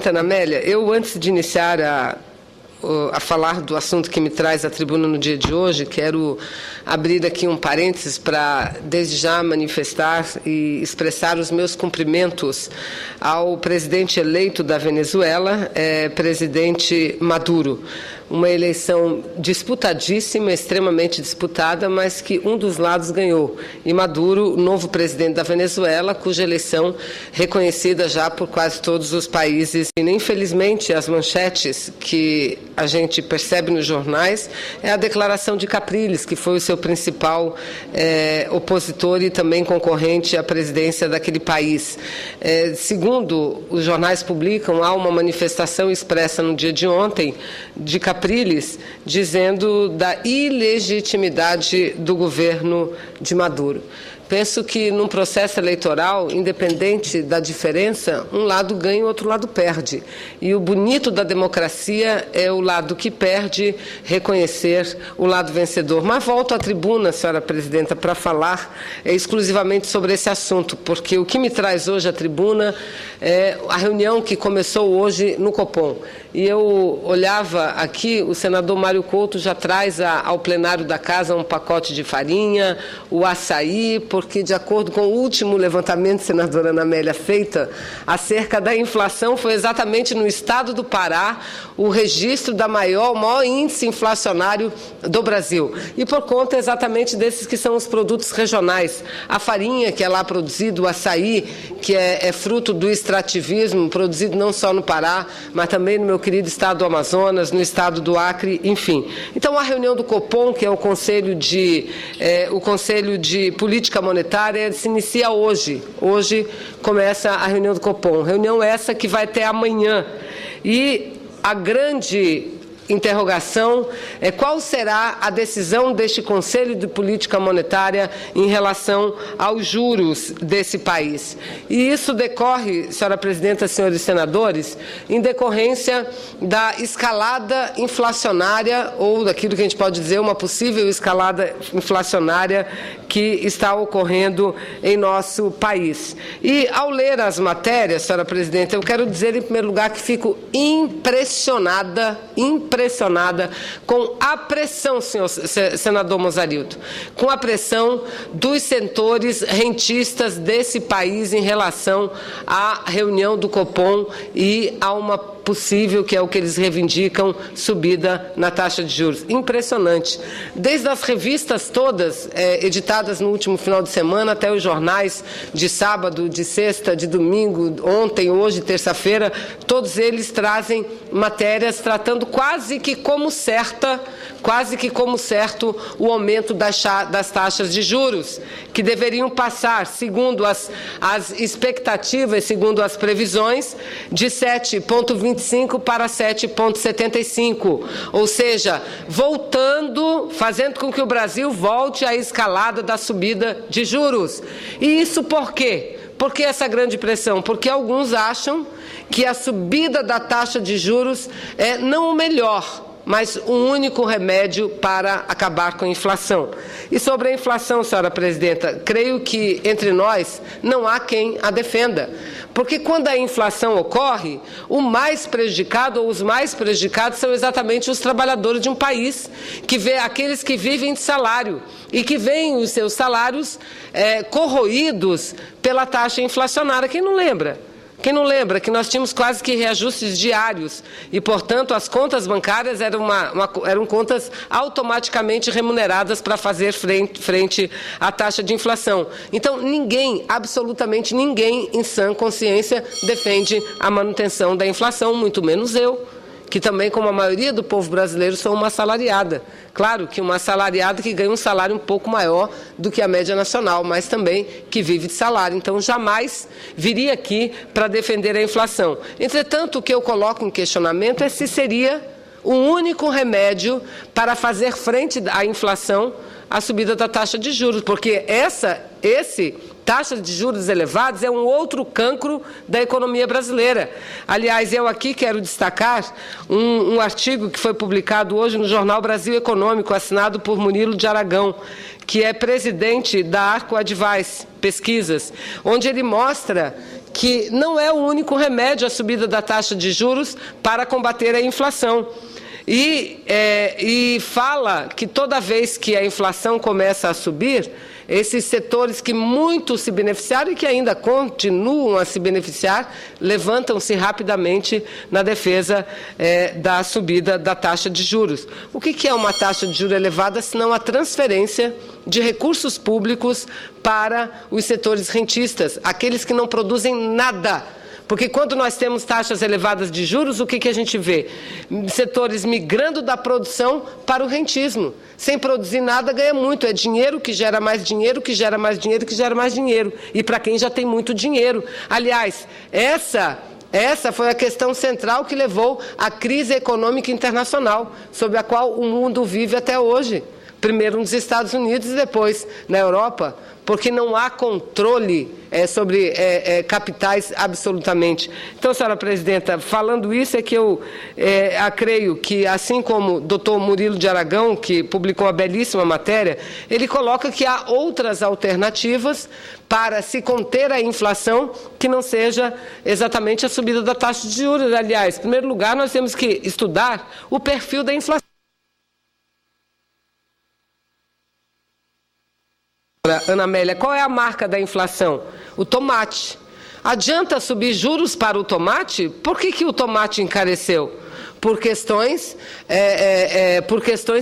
presidenta Ana Amélia, eu, antes de iniciar a falar do assunto que me traz à tribuna no dia de hoje, quero abrir aqui um parênteses para, desde já, manifestar e expressar os meus cumprimentos ao presidente eleito da Venezuela, presidente Maduro. Uma eleição disputadíssima, extremamente disputada, mas que um dos lados ganhou. E Maduro, novo presidente da Venezuela, cuja eleição reconhecida já por quase todos os países. E, infelizmente, as manchetes que a gente percebe nos jornais é a declaração de Capriles, que foi o seu principal opositor e também concorrente à presidência daquele país. Segundo os jornais publicam, há uma manifestação expressa no dia de ontem de Capriles, dizendo da ilegitimidade do governo de Maduro. Penso que, num processo eleitoral, independente da diferença, um lado ganha e o outro lado perde. E o bonito da democracia é o lado que perde reconhecer o lado vencedor. Mas volto à tribuna, senhora presidenta, para falar exclusivamente sobre esse assunto, porque o que me traz hoje à tribuna é a reunião que começou hoje no Copom. E eu olhava aqui, o senador Mário Couto já traz ao plenário da Casa um pacote de farinha, o açaí, porque, de acordo com o último levantamento, senadora Ana Amélia, feita acerca da inflação, foi exatamente no estado do Pará o registro o maior índice inflacionário do Brasil. E por conta exatamente desses que são os produtos regionais. A farinha, que é lá produzido, o açaí, que é fruto do extrativismo, produzido não só no Pará, mas também no meu querido estado do Amazonas, no estado do Acre, enfim. Então, a reunião do Copom, que é o Conselho de Política Monetária, se inicia hoje. Hoje começa a reunião do Copom. Reunião essa que vai até amanhã. E a grande interrogação é qual será a decisão deste Conselho de Política Monetária em relação aos juros desse país. E isso decorre, senhora presidenta, senhores senadores, em decorrência da escalada inflacionária, ou daquilo que a gente pode dizer, uma possível escalada inflacionária que está ocorrendo em nosso país. E, ao ler as matérias, senhora presidenta, eu quero dizer, em primeiro lugar, que fico impressionada com a pressão, senador Mozarildo, com a pressão dos setores rentistas desse país em relação à reunião do Copom e a uma possível, que é o que eles reivindicam, subida na taxa de juros. Impressionante. Desde as revistas todas editadas no último final de semana até os jornais de sábado, de sexta, de domingo, ontem, hoje, terça-feira, todos eles trazem matérias tratando quase que como certo o aumento das taxas de juros, que deveriam passar, segundo as expectativas, segundo as previsões, de 7,25 para 7,75, ou seja, fazendo com que o Brasil volte à escalada da subida de juros. E isso por quê? Por que essa grande pressão? Porque alguns acham que a subida da taxa de juros é não o melhor, mas um único remédio para acabar com a inflação. E sobre a inflação, senhora presidenta, creio que entre nós não há quem a defenda. Porque quando a inflação ocorre, o mais prejudicado ou os mais prejudicados são exatamente os trabalhadores de um país, aqueles que vivem de salário e que veem os seus salários corroídos pela taxa inflacionária. Quem não lembra? Quem não lembra que nós tínhamos quase que reajustes diários e, portanto, as contas bancárias eram contas automaticamente remuneradas para fazer frente à taxa de inflação. Então, absolutamente ninguém, em sã consciência, defende a manutenção da inflação, muito menos eu, que também, como a maioria do povo brasileiro, sou uma assalariada. Claro que uma assalariada que ganha um salário um pouco maior do que a média nacional, mas também que vive de salário. Então, jamais viria aqui para defender a inflação. Entretanto, o que eu coloco em questionamento é se seria o único remédio para fazer frente à inflação, a subida da taxa de juros, porque taxa de juros elevados é um outro cancro da economia brasileira. Aliás, eu aqui quero destacar um artigo que foi publicado hoje no jornal Brasil Econômico, assinado por Murilo de Aragão, que é presidente da Arco Advice Pesquisas, onde ele mostra que não é o único remédio a subida da taxa de juros para combater a inflação. E fala que toda vez que a inflação começa a subir, esses setores que muito se beneficiaram e que ainda continuam a se beneficiar, levantam-se rapidamente na defesa da subida da taxa de juros. O que é uma taxa de juros elevada, senão a transferência de recursos públicos para os setores rentistas, aqueles que não produzem nada? Porque quando nós temos taxas elevadas de juros, o que a gente vê? Setores migrando da produção para o rentismo. Sem produzir nada, ganha muito. É dinheiro que gera mais dinheiro, que gera mais dinheiro, que gera mais dinheiro. E para quem já tem muito dinheiro. Aliás, essa foi a questão central que levou à crise econômica internacional, sob a qual o mundo vive até hoje. Primeiro nos Estados Unidos e depois na Europa, porque não há controle sobre capitais absolutamente. Então, senhora presidenta, falando isso é que eu creio que, assim como o doutor Murilo de Aragão, que publicou uma belíssima matéria, ele coloca que há outras alternativas para se conter a inflação que não seja exatamente a subida da taxa de juros. Aliás, em primeiro lugar, nós temos que estudar o perfil da inflação. Ana Amélia, qual é a marca da inflação? O tomate. Adianta subir juros para o tomate? Por que o tomate encareceu? Por questões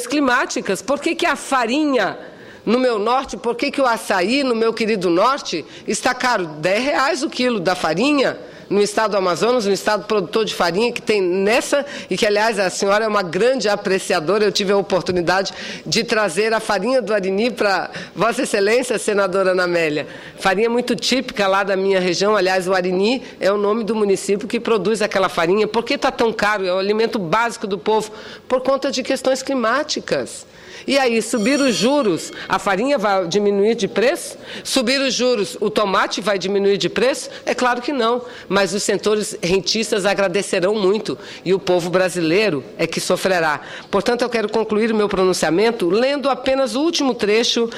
climáticas. Por que a farinha no meu norte, por que o açaí no meu querido norte está caro? R$10 o quilo da farinha. No estado do Amazonas, um estado produtor de farinha que tem nessa, e que, aliás, a senhora é uma grande apreciadora, eu tive a oportunidade de trazer a farinha do Arini para Vossa Excelência, senadora Ana Amélia. Farinha muito típica lá da minha região, aliás, o Arini é o nome do município que produz aquela farinha. Por que está tão caro? É o alimento básico do povo, por conta de questões climáticas. E aí, subir os juros, a farinha vai diminuir de preço? Subir os juros, o tomate vai diminuir de preço? É claro que não, mas os setores rentistas agradecerão muito e o povo brasileiro é que sofrerá. Portanto, eu quero concluir o meu pronunciamento lendo apenas o último trecho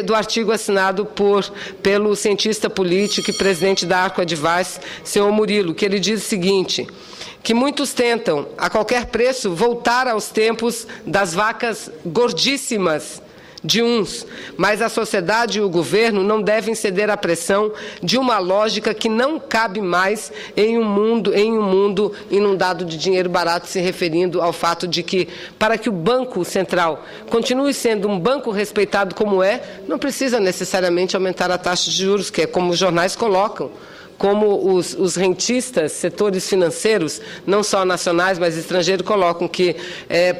do artigo assinado pelo cientista político e presidente da Arco Advice, senhor Murilo, que ele diz o seguinte: que muitos tentam, a qualquer preço, voltar aos tempos das vacas gordíssimas de uns, mas a sociedade e o governo não devem ceder à pressão de uma lógica que não cabe mais em um mundo inundado de dinheiro barato, se referindo ao fato de que, para que o Banco Central continue sendo um banco respeitado como não precisa necessariamente aumentar a taxa de juros, que é como os jornais colocam. Como os rentistas, setores financeiros, não só nacionais, mas estrangeiros, colocam que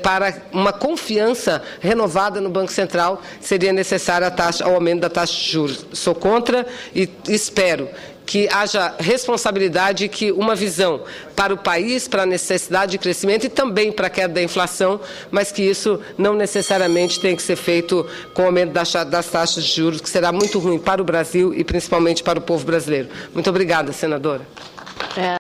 para uma confiança renovada no Banco Central seria necessário o aumento da taxa de juros. Sou contra e espero que haja responsabilidade e que uma visão para o país, para a necessidade de crescimento e também para a queda da inflação, mas que isso não necessariamente tem que ser feito com o aumento das taxas de juros, que será muito ruim para o Brasil e principalmente para o povo brasileiro. Muito obrigada, senadora.